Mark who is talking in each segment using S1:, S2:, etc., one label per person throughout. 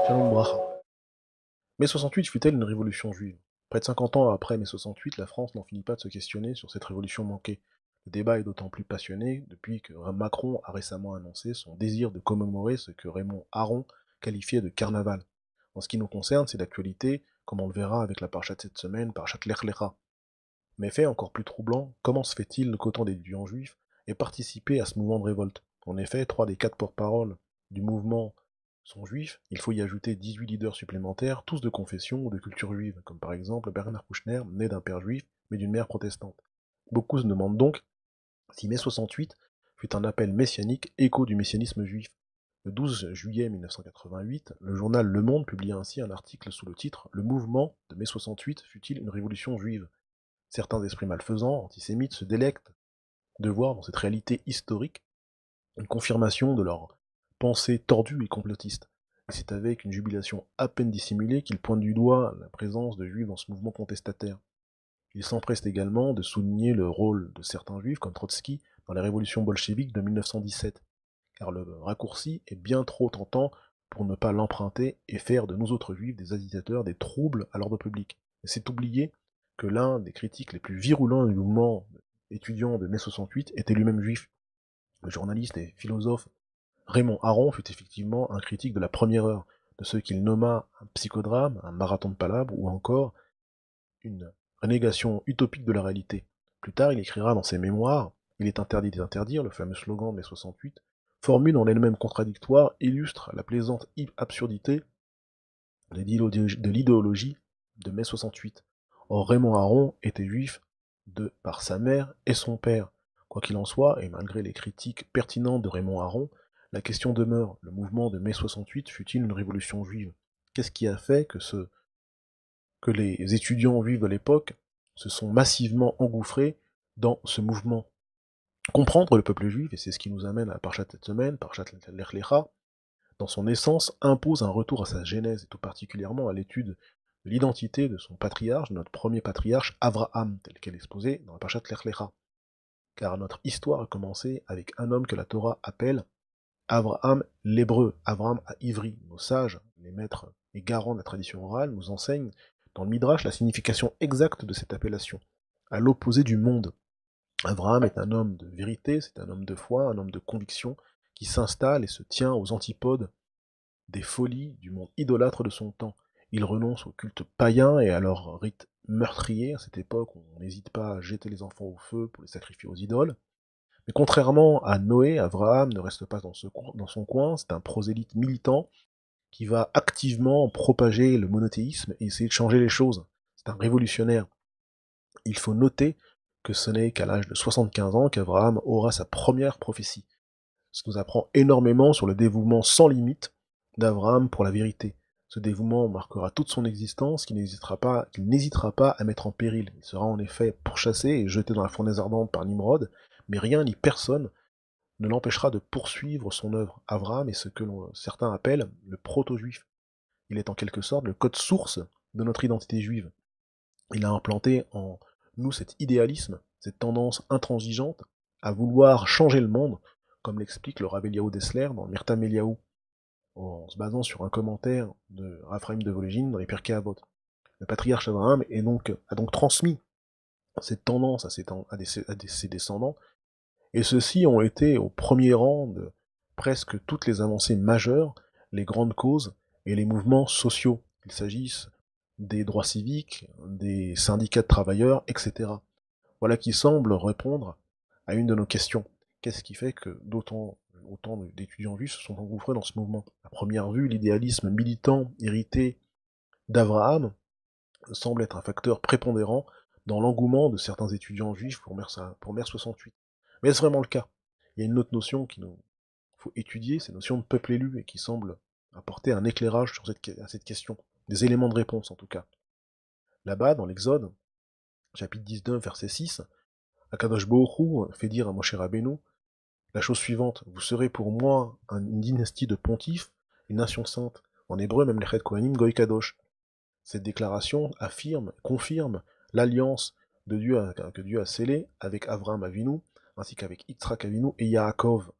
S1: Shalom Bracha. Mai 68 fut-elle une révolution juive? Près de 50 ans après mai 68, la France n'en finit pas de se questionner sur cette révolution manquée. Le débat est d'autant plus passionné depuis que Macron a récemment annoncé son désir de commémorer ce que Raymond Aron qualifiait de carnaval. En ce qui nous concerne, c'est d'actualité, comme on le verra avec la parchat de cette semaine, parchat Lech Lecha. Mais fait encore plus troublant, comment se fait-il qu'autant d'étudiants juifs aient participé à ce mouvement de révolte? En effet, 3 des 4 porte-paroles du mouvement sont juifs, il faut y ajouter 18 leaders supplémentaires, tous de confession ou de culture juive, comme par exemple Bernard Kouchner, né d'un père juif, mais d'une mère protestante. Beaucoup se demandent donc si mai 68 fut un appel messianique, écho du messianisme juif. Le 12 juillet 1988, le journal Le Monde publia ainsi un article sous le titre « Le mouvement de mai 68 fut-il une révolution juive ?» Certains esprits malfaisants, antisémites, se délectent de voir dans cette réalité historique une confirmation de leur pensée tordue et complotiste. Et c'est avec une jubilation à peine dissimulée qu'ils pointent du doigt la présence de juifs dans ce mouvement contestataire. Ils s'empressent également de souligner le rôle de certains juifs, comme Trotsky, dans la révolution bolchevique de 1917, car le raccourci est bien trop tentant pour ne pas l'emprunter et faire de nous autres juifs des agitateurs, des troubles à l'ordre public. Et c'est oublier que l'un des critiques les plus virulents du mouvement étudiant de mai 68 était lui-même juif. Le journaliste et philosophe Raymond Aron fut effectivement un critique de la première heure, de ce qu'il nomma un psychodrame, un marathon de palabres ou encore une négation utopique de la réalité. Plus tard, il écrira dans ses mémoires Il est interdit d'interdire, le fameux slogan de mai 68, formule en elle-même contradictoire, illustre la plaisante absurdité de l'idéologie de mai 68. Or, Raymond Aron était juif par sa mère et son père. Quoi qu'il en soit, et malgré les critiques pertinentes de Raymond Aron, la question demeure, le mouvement de mai 68 fut-il une révolution juive? Qu'est-ce qui a fait que les étudiants juifs de l'époque se sont massivement engouffrés dans ce mouvement? Comprendre le peuple juif, et c'est ce qui nous amène à Parchat cette semaine, Parchat Lech Lecha, dans son essence, impose un retour à sa genèse, et tout particulièrement à l'étude de l'identité de son patriarche, de notre premier patriarche, Avraham, tel qu'elle est exposée dans la Parchat Lech Lecha. Car notre histoire a commencé avec un homme que la Torah appelle Avraham l'hébreu, Avraham à Ivry. Nos sages, les maîtres et garants de la tradition orale, nous enseignent dans le Midrash la signification exacte de cette appellation, à l'opposé du monde. Avraham est un homme de vérité, c'est un homme de foi, un homme de conviction, qui s'installe et se tient aux antipodes des folies du monde idolâtre de son temps. Il renonce au culte païen et à leur rite meurtrier, à cette époque où on n'hésite pas à jeter les enfants au feu pour les sacrifier aux idoles. Mais contrairement à Noé, Abraham ne reste pas dans son coin, c'est un prosélyte militant qui va activement propager le monothéisme et essayer de changer les choses. C'est un révolutionnaire. Il faut noter que ce n'est qu'à l'âge de 75 ans qu'Abraham aura sa première prophétie. Ça nous apprend énormément sur le dévouement sans limite d'Abraham pour la vérité. Ce dévouement marquera toute son existence, qu'il n'hésitera pas à mettre en péril. Il sera en effet pourchassé et jeté dans la fournaise ardente par Nimrod, mais rien ni personne ne l'empêchera de poursuivre son œuvre. Abraham est ce que certains appellent le proto-juif. Il est en quelque sorte le code source de notre identité juive. Il a implanté en nous cet idéalisme, cette tendance intransigeante à vouloir changer le monde, comme l'explique le Rav Eliaou Dessler dans le Mirtam Eliaou, en se basant sur un commentaire de Raphaïm de Volégine dans les Pirkei Avot. Le patriarche Abraham a donc transmis cette tendance à ses descendants, et ceux-ci ont été au premier rang de presque toutes les avancées majeures, les grandes causes et les mouvements sociaux, qu'il s'agisse des droits civiques, des syndicats de travailleurs, etc. Voilà qui semble répondre à une de nos questions. Qu'est-ce qui fait que autant d'étudiants juifs se sont engouffrés dans ce mouvement? À première vue, l'idéalisme militant hérité d'Abraham semble être un facteur prépondérant dans l'engouement de certains étudiants juifs pour Mer 68. Mais est-ce vraiment le cas? Il y a une autre notion qu'il nous faut étudier, c'est la notion de peuple élu, et qui semble apporter un éclairage à cette question, des éléments de réponse en tout cas. Là-bas, dans l'Exode, chapitre 19, verset 6, Akadosh Baruch Hu fait dire à Moshe Rabbeinu la chose suivante: vous serez pour moi une dynastie de pontifes, une nation sainte. En hébreu, même les Kohanim Goy Kadosh. Cette déclaration confirme l'alliance que Dieu a scellée avec Avraham Avinu, ainsi qu'avec Yitzhak Avinu et Yaakov.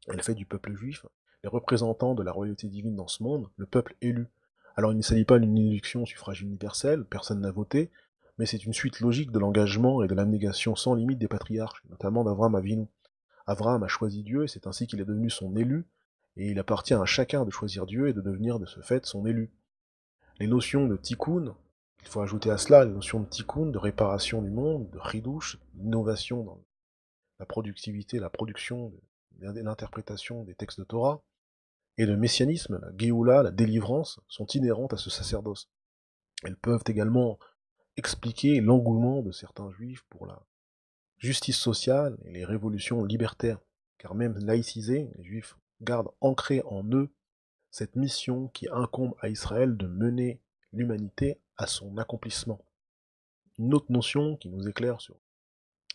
S1: Elle fait du peuple juif les représentants de la royauté divine dans ce monde, le peuple élu. Alors il ne s'agit pas d'une élection au suffrage universel, personne n'a voté, mais c'est une suite logique de l'engagement et de l'abnégation sans limite des patriarches, notamment d'Abraham Avinu. Abraham a choisi Dieu et c'est ainsi qu'il est devenu son élu, et il appartient à chacun de choisir Dieu et de devenir de ce fait son élu. Les notions de tikkun, il faut ajouter à cela les notions de tikkun, de réparation du monde, de chidouche, d'innovation dans la productivité, la production, l'interprétation des textes de Torah, et le messianisme, la Géoula, la délivrance, sont inhérentes à ce sacerdoce. Elles peuvent également expliquer l'engouement de certains juifs pour la justice sociale et les révolutions libertaires, car même laïcisés, les juifs gardent ancrée en eux cette mission qui incombe à Israël de mener l'humanité à son accomplissement. Une autre notion qui nous éclaire sur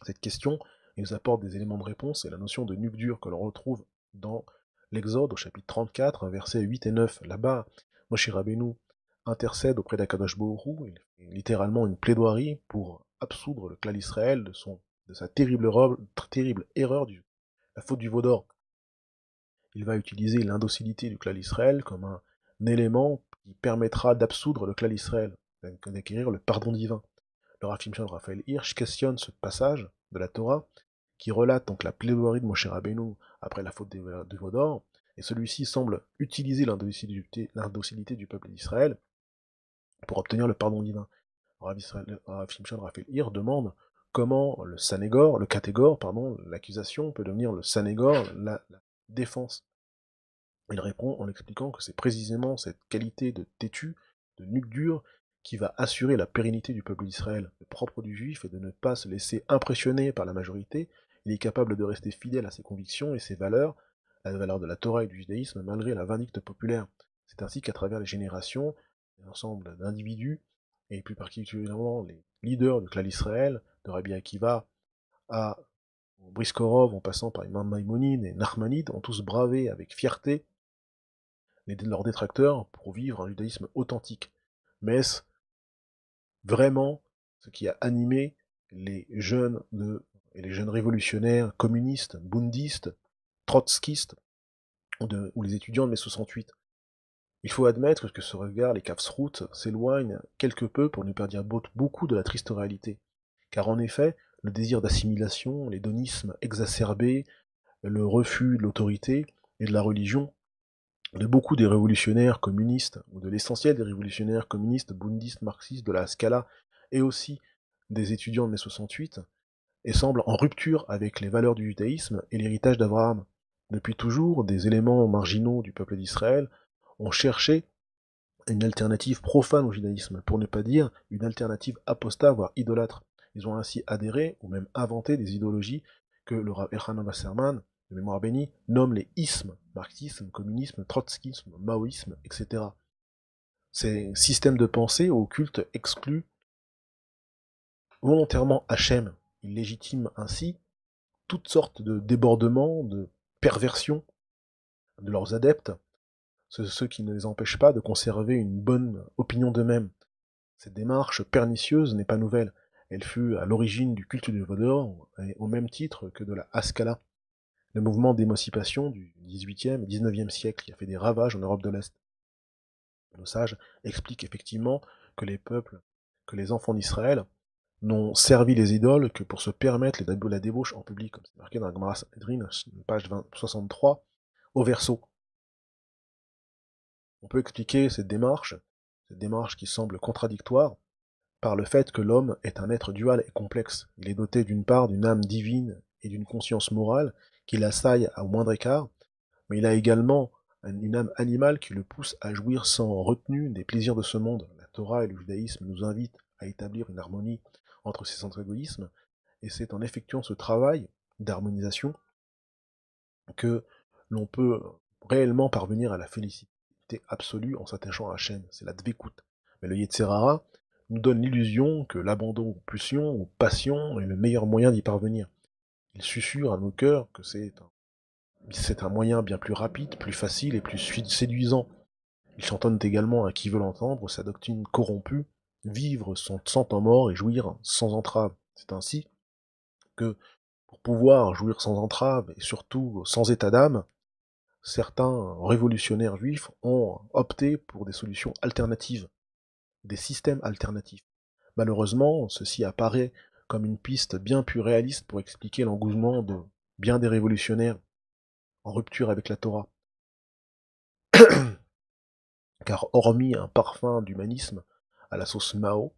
S1: cette question et nous apporte des éléments de réponse est la notion de nukdur que l'on retrouve dans l'Exode au chapitre 34, versets 8 et 9. Là-bas, Moshe Rabbeinu intercède auprès d'Akadosh Baruch Hu, il fait littéralement une plaidoirie pour absoudre le clan d'Israël de sa terrible erreur, la faute du veau d'or. Il va utiliser l'indocilité du clan d'Israël comme un élément qui permettra d'absoudre le clan d'Israël, d'acquérir le pardon divin. Le Rav Shimshon Raphaël Hirsch questionne ce passage de la Torah qui relate donc la plaidoirie de Moshe Rabbeinu après la faute du veau d'or, et celui-ci semble utiliser l'indocilité du peuple d'Israël pour obtenir le pardon divin. Rav Shimshon Raphaël Hirsch demande comment le catégore, l'accusation peut devenir le sanégor, la défense. Il répond en expliquant que c'est précisément cette qualité de têtu, de nuque dure, qui va assurer la pérennité du peuple d'Israël. Le propre du juif est de ne pas se laisser impressionner par la majorité, il est capable de rester fidèle à ses convictions et ses valeurs, la valeur de la Torah et du judaïsme, malgré la vindicte populaire. C'est ainsi qu'à travers les générations, l'ensemble d'individus, et plus particulièrement les leaders du clan d'Israël, de Rabbi Akiva à Briskorov, en passant par Imam Maïmonide et Nachmanide, ont tous bravé avec fierté leurs détracteurs pour vivre un judaïsme authentique. Mais est-ce vraiment ce qui a animé les jeunes et les jeunes révolutionnaires communistes, bundistes, trotskistes ou les étudiants de mai 68? Il faut admettre que ce regard, les Kafsrout, s'éloigne quelque peu pour nous perdre dire beaucoup de la triste réalité. Car en effet, le désir d'assimilation, l'hédonisme exacerbé, le refus de l'autorité et de la religion de beaucoup des révolutionnaires communistes, ou de l'essentiel des révolutionnaires communistes, bundistes, marxistes, de la Scala, et aussi des étudiants de mai 68, et semble en rupture avec les valeurs du judaïsme et l'héritage d'Abraham. Depuis toujours, des éléments marginaux du peuple d'Israël ont cherché une alternative profane au judaïsme, pour ne pas dire une alternative apostat, voire idolâtre. Ils ont ainsi adhéré, ou même inventé des idéologies que le Rav Elchanan Wasserman, de mémoire bénie, nomme les ismes, marxisme, communisme, trotskisme, maoïsme, etc. Ces systèmes de pensée au culte excluent volontairement Hachem. Ils légitiment ainsi toutes sortes de débordements, de perversions de leurs adeptes, ceux qui ne les empêchent pas de conserver une bonne opinion d'eux-mêmes. Cette démarche pernicieuse n'est pas nouvelle. Elle fut à l'origine du culte du Vaudor, au même titre que de la Haskalah, le mouvement d'émancipation du XVIIIe et XIXe siècle qui a fait des ravages en Europe de l'Est. Nos sages expliquent effectivement que les peuples, que les enfants d'Israël, n'ont servi les idoles que pour se permettre la débauche en public, comme c'est marqué dans la Gemara Sanhedrin, page 63, au verso. On peut expliquer cette démarche qui semble contradictoire, par le fait que l'homme est un être dual et complexe. Il est doté d'une part d'une âme divine et d'une conscience morale qui l'assaille au moindre écart, mais il a également une âme animale qui le pousse à jouir sans retenue des plaisirs de ce monde. La Torah et le judaïsme nous invitent à établir une harmonie entre ces centres égoïsmes, et c'est en effectuant ce travail d'harmonisation que l'on peut réellement parvenir à la félicité absolue en s'attachant à Hachem. C'est la dvekut. Mais le Yetzerara nous donne l'illusion que l'abandon aux pulsions, aux passions est le meilleur moyen d'y parvenir. Il susurre à nos cœurs que c'est un moyen bien plus rapide, plus facile et plus séduisant. Il chantonne également à qui veut l'entendre sa doctrine corrompue, vivre sans temps mort et jouir sans entrave. C'est ainsi que, pour pouvoir jouir sans entrave et surtout sans état d'âme, certains révolutionnaires juifs ont opté pour des solutions alternatives, des systèmes alternatifs. Malheureusement, ceci apparaît comme une piste bien plus réaliste pour expliquer l'engouement de bien des révolutionnaires en rupture avec la Torah. Car hormis un parfum d'humanisme à la sauce Mao,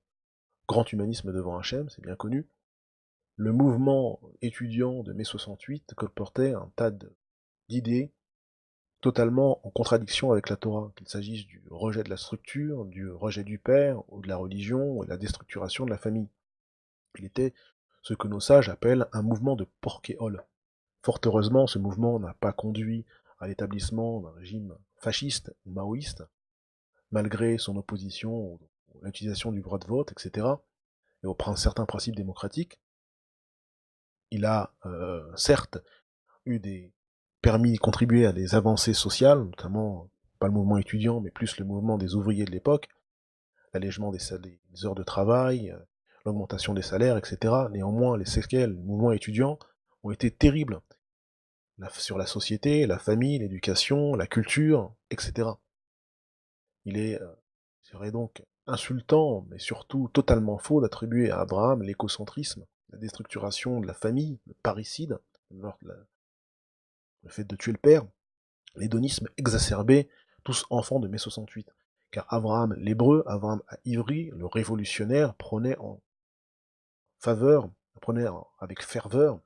S1: grand humanisme devant Hachem, c'est bien connu, le mouvement étudiant de mai 68 colportait un tas d'idées totalement en contradiction avec la Torah, qu'il s'agisse du rejet de la structure, du rejet du père, ou de la religion, ou de la déstructuration de la famille. Il était ce que nos sages appellent un mouvement de porquéole. Fort heureusement, ce mouvement n'a pas conduit à l'établissement d'un régime fasciste ou maoïste, malgré son opposition à l'utilisation du droit de vote, etc., et aux certains principes démocratiques. Il a certes eu des permis de contribuer à des avancées sociales, notamment pas le mouvement étudiant, mais plus le mouvement des ouvriers de l'époque, l'allègement des heures de travail, l'augmentation des salaires, etc. Néanmoins, les séquelles du mouvement étudiant ont été terribles sur la société, la famille, l'éducation, la culture, etc. Serait donc insultant, mais surtout totalement faux, d'attribuer à Abraham l'écocentrisme, la déstructuration de la famille, le parricide, le fait de tuer le père, l'hédonisme exacerbé, tous enfants de mai 68. Car Abraham l'hébreu, Abraham à Ivry, le révolutionnaire, prenait avec ferveur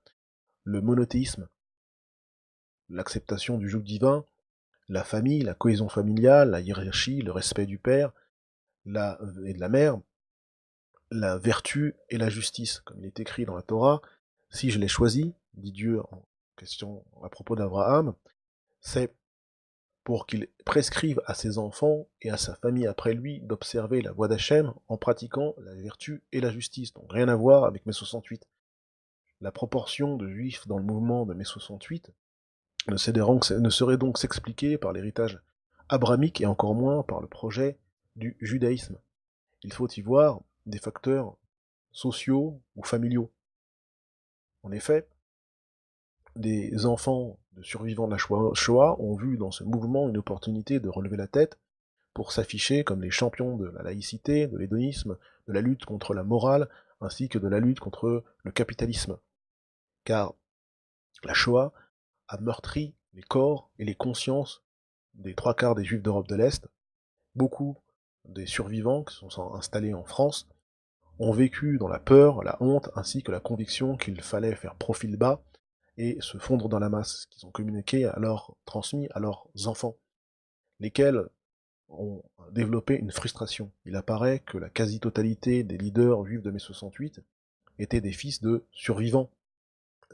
S1: le monothéisme, l'acceptation du joug divin, la famille, la cohésion familiale, la hiérarchie, le respect du père et de la mère, la vertu et la justice. Comme il est écrit dans la Torah, si je l'ai choisi, dit Dieu en question à propos d'Abraham, c'est pour qu'il prescrive à ses enfants et à sa famille après lui d'observer la voie d'Hachem en pratiquant la vertu et la justice. Donc rien à voir avec mai 68. La proportion de juifs dans le mouvement de mai 68 ne saurait donc s'expliquer par l'héritage abramique et encore moins par le projet du judaïsme. Il faut y voir des facteurs sociaux ou familiaux. En effet, des enfants de survivants de la Shoah ont vu dans ce mouvement une opportunité de relever la tête pour s'afficher comme les champions de la laïcité, de l'hédonisme, de la lutte contre la morale, ainsi que de la lutte contre le capitalisme. Car la Shoah a meurtri les corps et les consciences des trois quarts des Juifs d'Europe de l'Est. Beaucoup des survivants qui sont installés en France ont vécu dans la peur, la honte, ainsi que la conviction qu'il fallait faire profil bas et se fondre dans la masse, qu'ils ont transmis à leurs enfants, lesquels ont développé une frustration. Il apparaît que la quasi-totalité des leaders juifs de mai 68 étaient des fils de survivants.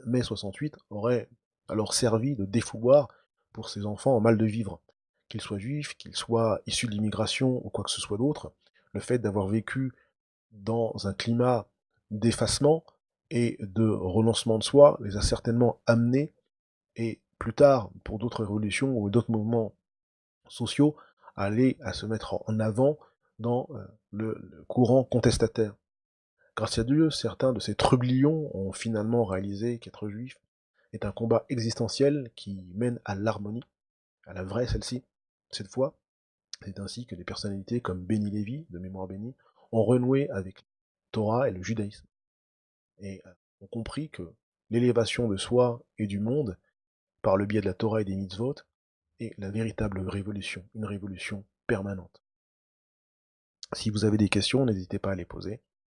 S1: Mai 68 aurait alors servi de défouloir pour ces enfants en mal de vivre. Qu'ils soient juifs, qu'ils soient issus de l'immigration ou quoi que ce soit d'autre, le fait d'avoir vécu dans un climat d'effacement et de renoncement de soi les a certainement amenés, et plus tard, pour d'autres révolutions ou d'autres mouvements sociaux, à se mettre en avant dans le courant contestataire. Grâce à Dieu, certains de ces trublions ont finalement réalisé qu'être juif est un combat existentiel qui mène à l'harmonie, à la vraie celle-ci. Cette fois, c'est ainsi que des personnalités comme Béni Lévy, de mémoire bénie, ont renoué avec la Torah et le judaïsme, et ont compris que l'élévation de soi et du monde, par le biais de la Torah et des mitzvot, est la véritable révolution, une révolution permanente. Si vous avez des questions, n'hésitez pas à les poser.